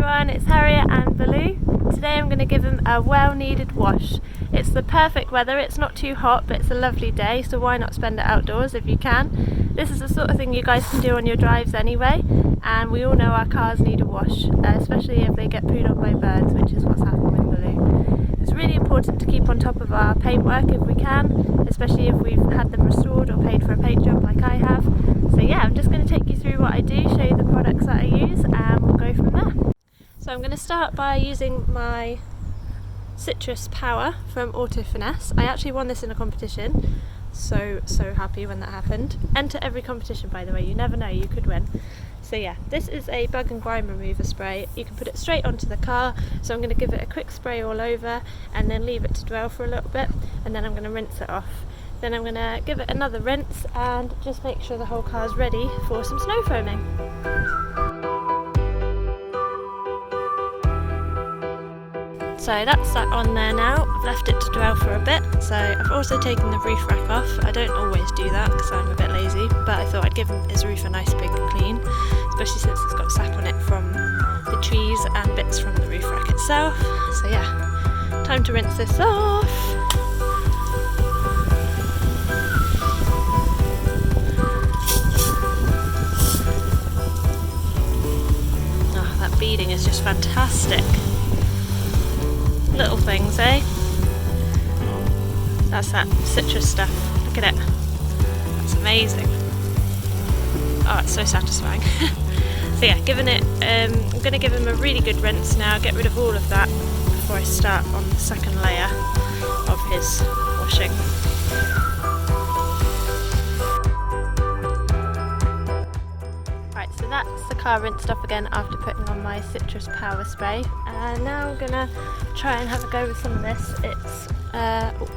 everyone, it's Harriet and Baloo. Today I'm going to give him a well-needed wash. It's the perfect weather, it's not too hot but it's a lovely day, so why not spend it outdoors if you can. This is the sort of thing you guys can do on your drives anyway, and we all know our cars need a wash, especially if they get pooed on by birds, which is what's happened with Baloo. It's really important to keep on top of our paintwork if we can, especially if we've had them restored or paid for a paint job like I have. So yeah, I'm just going to take you through what I do, show you the products that I use, and we'll go from there. So I'm going to start by using my Citrus Power from Auto Finesse. I actually won this in a competition, so happy when that happened. Enter every competition, by the way, you never know, you could win. So yeah, this is a bug and grime remover spray. You can put it straight onto the car, so I'm going to give it a quick spray all over and then leave it to dwell for a little bit, and then I'm going to rinse it off. Then I'm going to give it another rinse and just make sure the whole car is ready for some snow foaming. So that's that on there now. I've left it to dwell for a bit. So I've also taken the roof rack off. I don't always do that because I'm a bit lazy, but I thought I'd give his roof a nice big clean, especially since it's got sap on it from the trees and bits from the roof rack itself. So yeah, time to rinse this off. Oh, that beading is just fantastic. Little things, eh? That's that citrus stuff. Look at it. It's amazing. Oh, it's so satisfying. So yeah, I'm going to give him a really good rinse now, get rid of all of that before I start on the second layer of his washing. Right, so that's the car rinsed off again after putting on my Citrus Power spray. And now I'm going to try and have a go with some of this. It's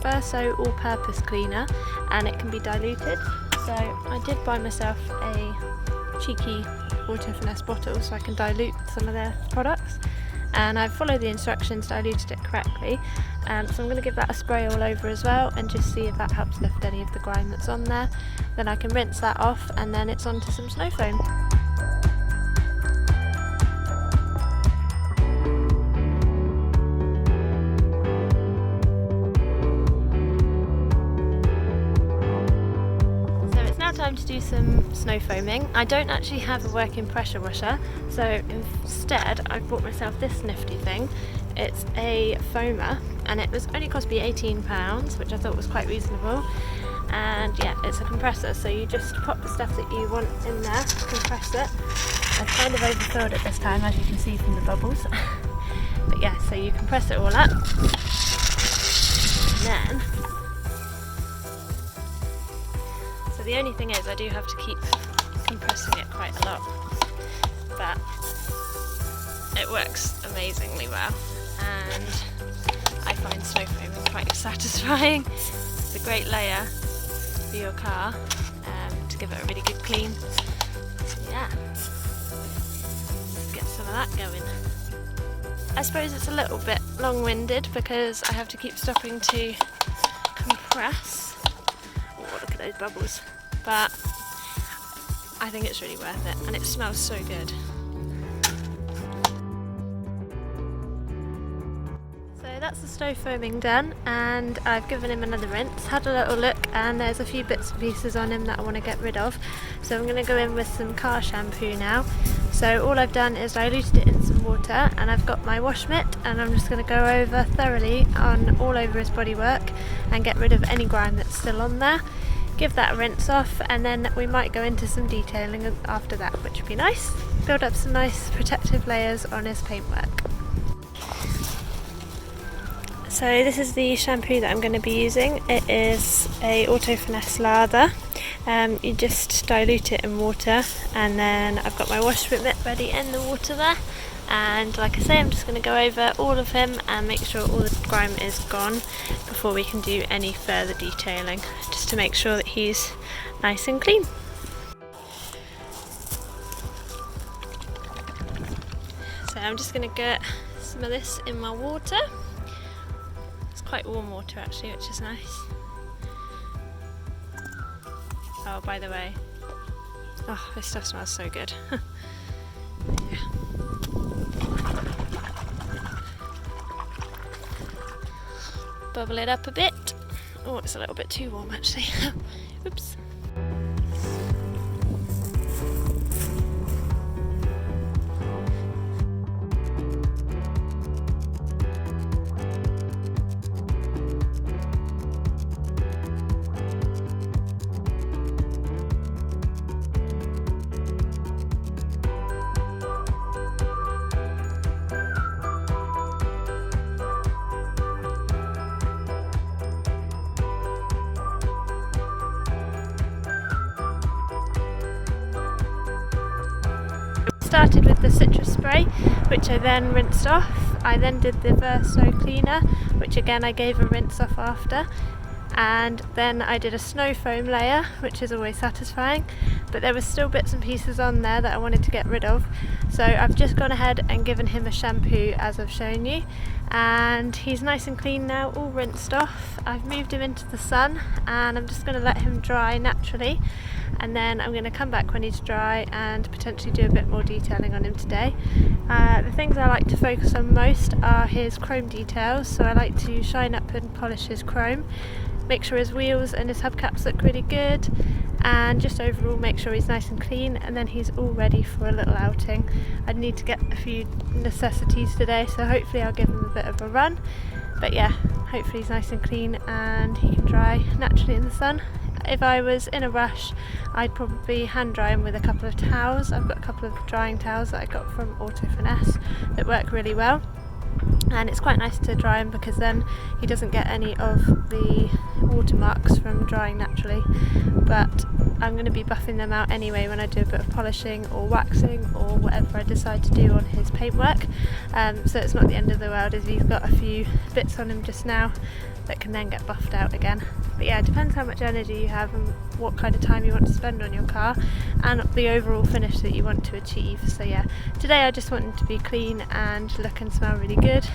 Verso all-purpose cleaner and it can be diluted. So I did buy myself a cheeky Auto Finesse bottle so I can dilute some of their products, and I've followed the instructions, diluted it correctly. So I'm going to give that a spray all over as well and just see if that helps lift any of the grime that's on there. Then I can rinse that off and then it's on to some snow foam. Time to do some snow foaming. I don't actually have a working pressure washer, so instead I've bought myself this nifty thing. It's a foamer and it was only cost me £18, which I thought was quite reasonable. And yeah, it's a compressor, so you just pop the stuff that you want in there, compress it. I've kind of overfilled it this time, as you can see from the bubbles. But yeah, so you compress it all up and then the only thing is I do have to keep compressing it quite a lot, but it works amazingly well and I find snow foaming quite satisfying. It's a great layer for your car to give it a really good clean. So yeah, let's get some of that going. I suppose it's a little bit long-winded because I have to keep stopping to compress. Oh, look at those bubbles. But I think it's really worth it and it smells so good. So that's the snow foaming done, and I've given him another rinse, had a little look, and there's a few bits and pieces on him that I want to get rid of. So I'm going to go in with some car shampoo now. So all I've done is diluted it in some water, and I've got my wash mitt and I'm just going to go over thoroughly on all over his bodywork and get rid of any grime that's still on there. Give that a rinse off and then we might go into some detailing after that, which would be nice. Build up some nice protective layers on his paintwork. So this is the shampoo that I'm going to be using. It is a Auto Finesse lather. You just dilute it in water, and then I've got my wash mitt ready in the water there. And like I say, I'm just going to go over all of him and make sure all the grime is gone before we can do any further detailing, just to make sure that he's nice and clean. So I'm just going to get some of this in my water. It's quite warm water actually, which is nice. Oh, by the way, oh, this stuff smells so good. Yeah. bubble it up a bit. Oh, it's a little bit too warm actually. Oops. Started with the citrus spray, which I then rinsed off. I then did the Verso cleaner, which again I gave a rinse off after, and then I did a snow foam layer, which is always satisfying, but there was still bits and pieces on there that I wanted to get rid of, so I've just gone ahead and given him a shampoo as I've shown you, and he's nice and clean now, all rinsed off. I've moved him into the sun and I'm just going to let him dry naturally, and then I'm going to come back when he's dry and potentially do a bit more detailing on him today. The things I like to focus on most are his chrome details, so I like to shine up and polish his chrome, make sure his wheels and his hubcaps look really good, and just overall make sure he's nice and clean, and then he's all ready for a little outing. I need to get a few necessities today, so hopefully I'll give him a bit of a run, but yeah, hopefully he's nice and clean and he can dry naturally in the sun. If I was in a rush, I'd probably hand dry him with a couple of towels. I've got a couple of drying towels that I got from Auto Finesse that work really well, and it's quite nice to dry him because then he doesn't get any of the watermarks from drying naturally. But I'm going to be buffing them out anyway when I do a bit of polishing or waxing or whatever I decide to do on his paintwork, so it's not the end of the world if he's got a few bits on him just now that can then get buffed out again. But yeah, it depends how much energy you have and what kind of time you want to spend on your car and the overall finish that you want to achieve. So yeah, today I just want him to be clean and look and smell really good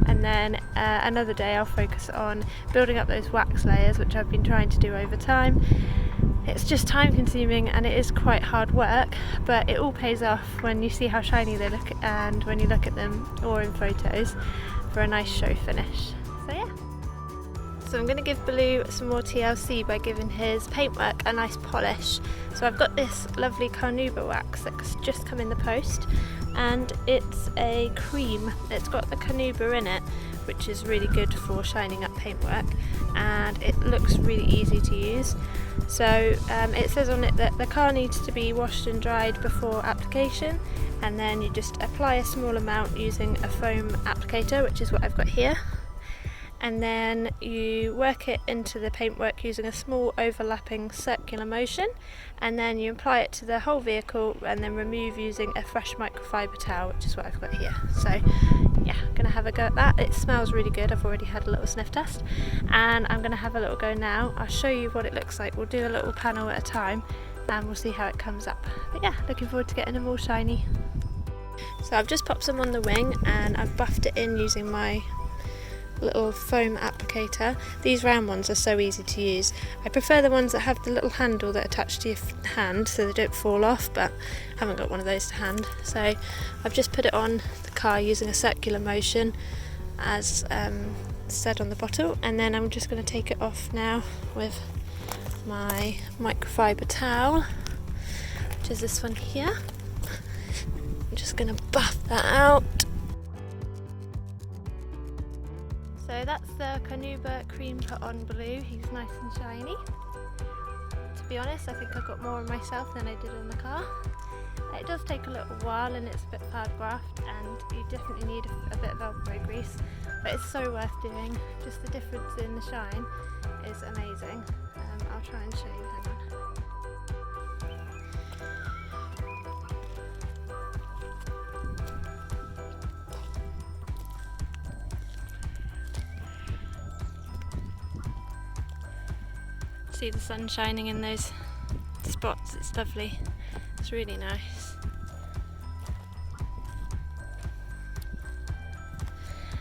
and then another day I'll focus on building up those wax layers, which I've been trying to do over time. It's just time consuming and it is quite hard work, but it all pays off when you see how shiny they look and when you look at them or in photos for a nice show finish. So yeah. So I'm going to give Baloo some more TLC by giving his paintwork a nice polish. So I've got this lovely carnauba wax that's just come in the post, and it's a cream. It's got the carnauba in it, which is really good for shining up paintwork, and it looks really easy to use. So it says on it that the car needs to be washed and dried before application, and then you just apply a small amount using a foam applicator, which is what I've got here. And then you work it into the paintwork using a small overlapping circular motion, and then you apply it to the whole vehicle and then remove using a fresh microfiber towel, which is what I've got here. So yeah, I'm going to have a go at that. It smells really good. I've already had a little sniff test and I'm going to have a little go now. I'll show you what it looks like. We'll do a little panel at a time and we'll see how it comes up. But yeah, looking forward to getting them all shiny. So I've just popped some on the wing and I've buffed it in using my little foam applicator. These round ones are so easy to use. I prefer the ones that have the little handle that attach to your hand so they don't fall off, but I haven't got one of those to hand. So I've just put it on the car using a circular motion as said on the bottle, and then I'm just going to take it off now with my microfiber towel, which is this one here. I'm just going to buff that out. So that's the carnauba cream put on Baloo. He's nice and shiny. To be honest, I think I got more on myself than I did on the car. It does take a little while and it's a bit hard graft, and you definitely need a bit of elbow grease, but it's so worth doing. Just the difference in the shine is amazing. I'll try and show you, hang on. See the sun shining in those spots, it's lovely, it's really nice.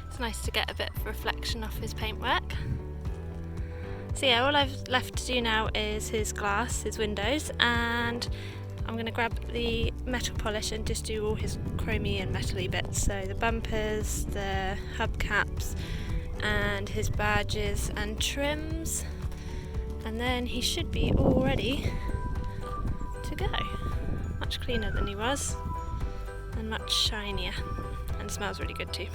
It's nice to get a bit of reflection off his paintwork. So yeah, all I've left to do now is his glass, his windows, and I'm going to grab the metal polish and just do all his chromey and metally bits, so the bumpers, the hubcaps, and and his badges and trims, and then he should be all ready to go. Much cleaner than he was and much shinier, and smells really good too.